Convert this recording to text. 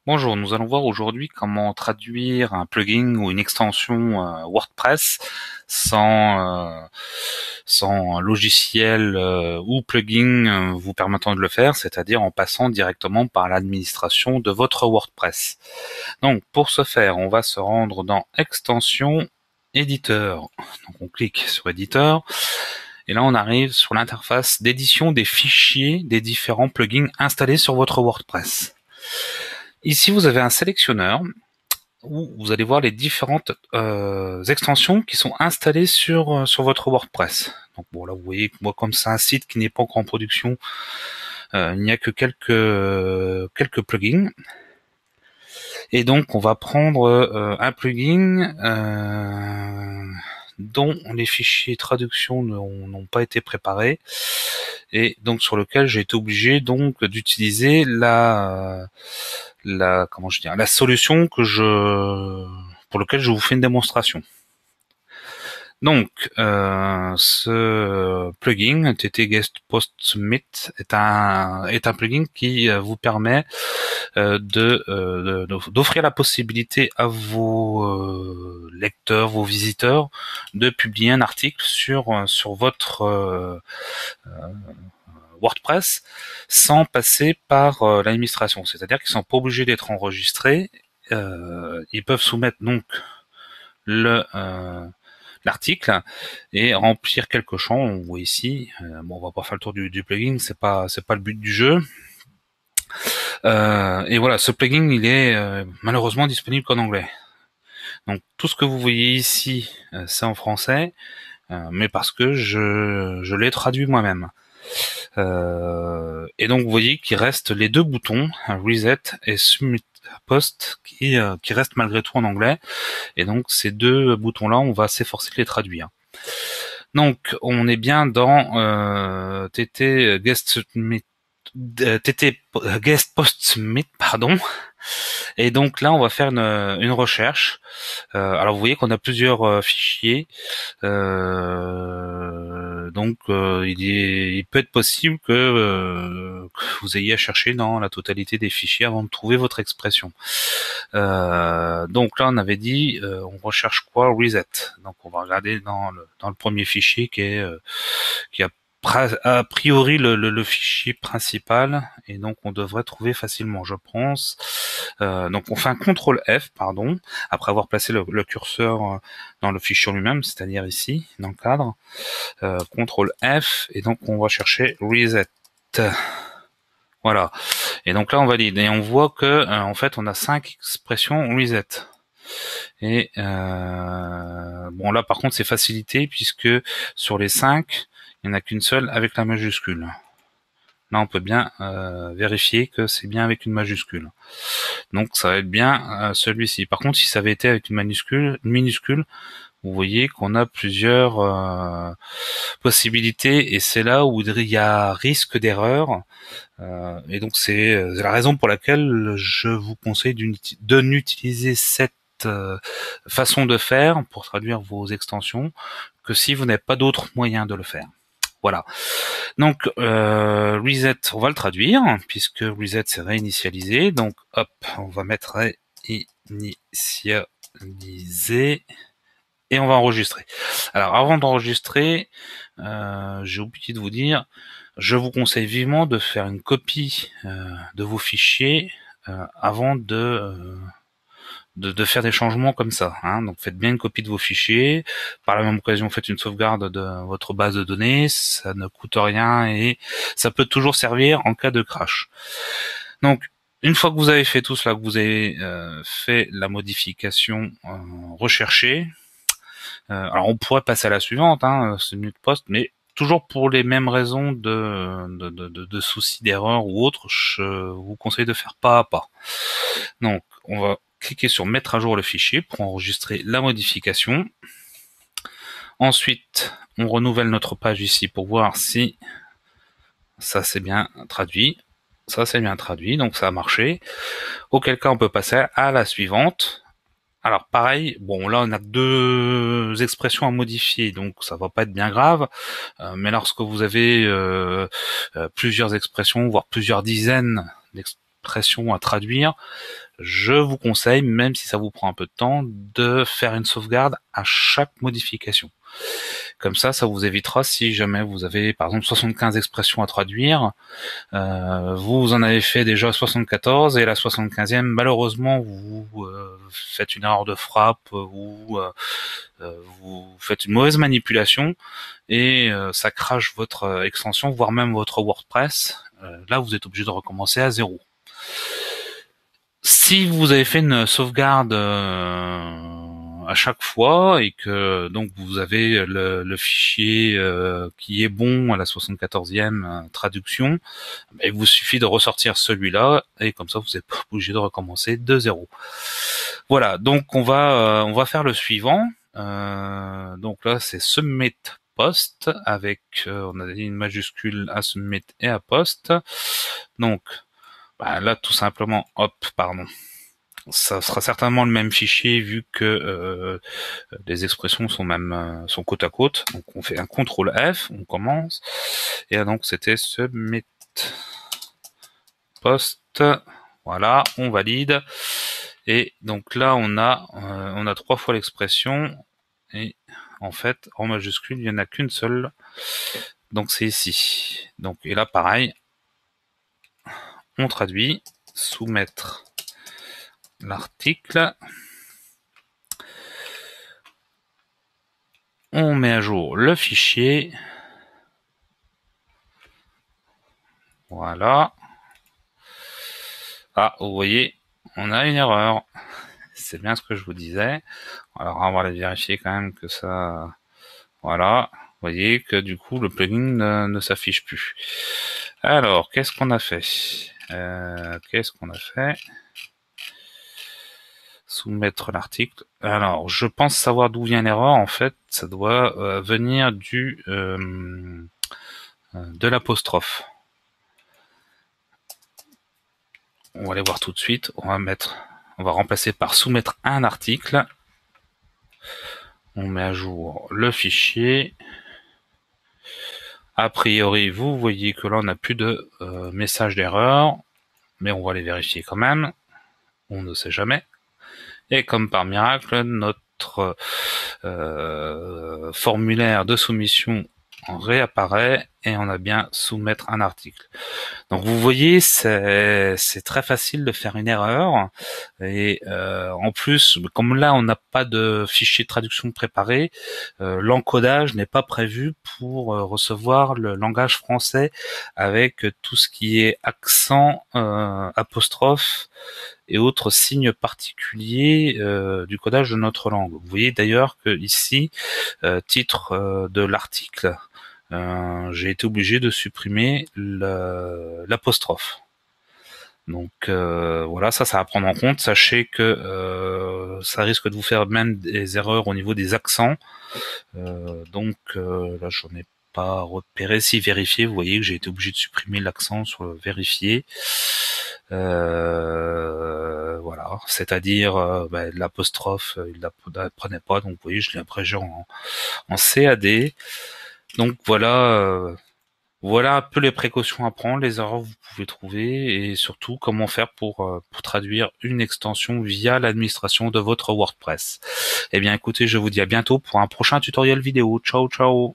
Bonjour, nous allons voir aujourd'hui comment traduire un plugin ou une extension WordPress sans un logiciel ou plugin vous permettant de le faire, c'est-à-dire en passant directement par l'administration de votre WordPress. Donc pour ce faire, on va se rendre dans Extension, Éditeur. Donc on clique sur Éditeur et là on arrive sur l'interface d'édition des fichiers des différents plugins installés sur votre WordPress. Ici, vous avez un sélectionneur où vous allez voir les différentes extensions qui sont installées sur votre WordPress. Donc bon, là, vous voyez que moi, comme c'est un site qui n'est pas encore en production, il n'y a que quelques plugins. Et donc, on va prendre un plugin dont les fichiers traduction n'ont pas été préparés et donc sur lequel j'ai été obligé donc d'utiliser la solution pour laquelle je vous fais une démonstration. Donc, ce plugin TT Guest Post Submit est un plugin qui vous permet d'offrir la possibilité à vos lecteurs, vos visiteurs, de publier un article sur votre WordPress sans passer par l'administration. C'est-à-dire qu'ils sont pas obligés d'être enregistrés. Ils peuvent soumettre donc l'article et remplir quelques champs. On voit ici. Bon, on va pas faire le tour du plugin. C'est pas le but du jeu. Et voilà, ce plugin, il est malheureusement disponible qu'en anglais. Donc tout ce que vous voyez ici, c'est en français, mais parce que je l'ai traduit moi-même. Et donc vous voyez qu'il reste les deux boutons, Reset et Submit Post, qui restent malgré tout en anglais. Et donc ces deux boutons-là, on va s'efforcer de les traduire. Donc on est bien dans TT Guest Post Submit, pardon. Et donc là, on va faire une recherche. Alors vous voyez qu'on a plusieurs fichiers. Donc il peut être possible que vous ayez à chercher dans la totalité des fichiers avant de trouver votre expression. Donc là, on avait dit, on recherche quoi? Reset. Donc on va regarder dans le premier fichier qui a priori le fichier principal, et donc on devrait trouver facilement, je pense. Donc on fait un CTRL F, pardon, après avoir placé le curseur dans le fichier lui-même, c'est-à-dire ici, dans le cadre. CTRL F, et donc on va chercher reset. Voilà. Et donc là on valide, et on voit que en fait on a 5 expressions reset. Et bon là par contre c'est facilité, puisque sur les 5, il n'y en a qu'une seule avec la majuscule. Là, on peut bien vérifier que c'est bien avec une majuscule. Donc, ça va être bien celui-ci. Par contre, si ça avait été avec une minuscule, vous voyez qu'on a plusieurs possibilités, et c'est là où il y a risque d'erreur. Et donc, c'est la raison pour laquelle je vous conseille de n'utiliser cette façon de faire pour traduire vos extensions que si vous n'avez pas d'autre moyen de le faire. Voilà. Donc reset, on va le traduire, puisque reset c'est réinitialiser. Donc hop, on va mettre réinitialiser et on va enregistrer. Alors avant d'enregistrer, j'ai oublié de vous dire, je vous conseille vivement de faire une copie de vos fichiers avant de faire des changements comme ça, hein. Donc faites bien une copie de vos fichiers. Par la même occasion, faites une sauvegarde de votre base de données. Ça ne coûte rien et ça peut toujours servir en cas de crash. Donc une fois que vous avez fait tout cela, que vous avez fait la modification recherchée, alors on pourrait passer à la suivante, hein, Submit Post, mais toujours pour les mêmes raisons de soucis d'erreur ou autre, je vous conseille de faire pas à pas. Donc on va cliquer sur mettre à jour le fichier pour enregistrer la modification. Ensuite, on renouvelle notre page ici pour voir si ça c'est bien traduit. Ça c'est bien traduit, donc ça a marché. Auquel cas on peut passer à la suivante. Alors pareil, bon là on a deux expressions à modifier, donc ça va pas être bien grave, mais lorsque vous avez plusieurs expressions, voire plusieurs dizaines pression à traduire, je vous conseille, même si ça vous prend un peu de temps, de faire une sauvegarde à chaque modification. Comme ça vous évitera, si jamais vous avez par exemple 75 expressions à traduire, vous en avez fait déjà 74 et la 75e, malheureusement, vous faites une erreur de frappe ou vous faites une mauvaise manipulation et ça crache votre extension, voire même votre WordPress. Là, vous êtes obligé de recommencer à zéro. Si vous avez fait une sauvegarde à chaque fois et que donc vous avez le fichier qui est bon à la 74e traduction, il vous suffit de ressortir celui-là et comme ça vous n'êtes pas obligé de recommencer de zéro. Voilà, donc on va faire le suivant. Donc là c'est submit post avec on a une majuscule à submit et à post. Donc là tout simplement ça sera certainement le même fichier vu que les expressions sont côte à côte. Donc on fait un CTRL F, on commence et donc c'était submit post. Voilà, on valide et donc là on a 3 fois l'expression et en fait en majuscule il n'y en a qu'une seule, donc c'est ici. Donc et là pareil, on traduit, soumettre l'article, on met à jour le fichier, voilà. Ah, vous voyez, on a une erreur. C'est bien ce que je vous disais. Alors, on va aller vérifier quand même que ça... Voilà, vous voyez que du coup, le plugin ne s'affiche plus. Alors, qu'est-ce qu'on a fait Soumettre l'article. Alors, je pense savoir d'où vient l'erreur. En fait, ça doit venir de l'apostrophe. On va aller voir tout de suite. On va remplacer par soumettre un article. On met à jour le fichier. A priori, vous voyez que là, on n'a plus de message d'erreur, mais on va les vérifier quand même. On ne sait jamais. Et comme par miracle, notre formulaire de soumission réapparaît et on a bien soumettre un article. Donc vous voyez, c'est très facile de faire une erreur et en plus, comme là on n'a pas de fichier de traduction préparé, l'encodage n'est pas prévu pour recevoir le langage français avec tout ce qui est accent, apostrophe et autres signes particuliers du codage de notre langue. Vous voyez d'ailleurs que ici, titre de l'article, j'ai été obligé de supprimer l'apostrophe. Donc voilà, ça va prendre en compte. Sachez que ça risque de vous faire même des erreurs au niveau des accents. Donc là, j'en ai pas repéré. Si vérifier, vous voyez que j'ai été obligé de supprimer l'accent sur le vérifier. Voilà, c'est-à-dire l'apostrophe, il la prenait pas, donc vous voyez, je l'ai abrégé en CAD. Donc voilà, voilà un peu les précautions à prendre, les erreurs que vous pouvez trouver et surtout comment faire pour traduire une extension via l'administration de votre WordPress. Eh bien écoutez, je vous dis à bientôt pour un prochain tutoriel vidéo. Ciao ciao.